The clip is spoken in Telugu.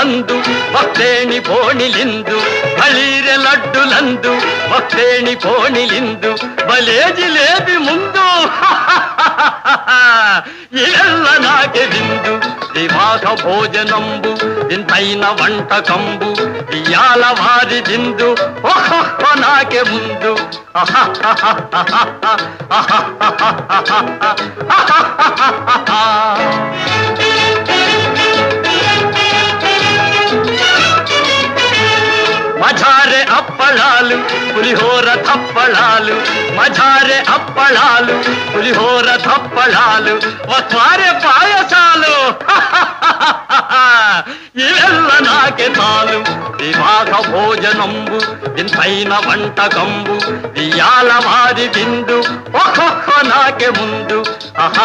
లడ్డులందు భక్తేణి పోణిలిందు బళీరె లడ్డులందు భక్తేణి పోణిలిందు బలే జిలేబి ముందు ఇళ్ళ నాకే విందు దివాస భోజనంబు ఇంతైన వంటకంబు ఇయాల వారి దిందు ఓహో నాకే ముందు మజారే అప్పళాలు పులిహోర తప్పళాలు మజారే అప్పళాలు పులిహోర తప్పళాలు వస్వారే పాయసాలు ఇవెల్ల నాకే తాలు వివాహ భోజనంబు ఇంతైన వంటకంబు ఇయాల వారి విందు ఒక్కొక్క నాకే ముందు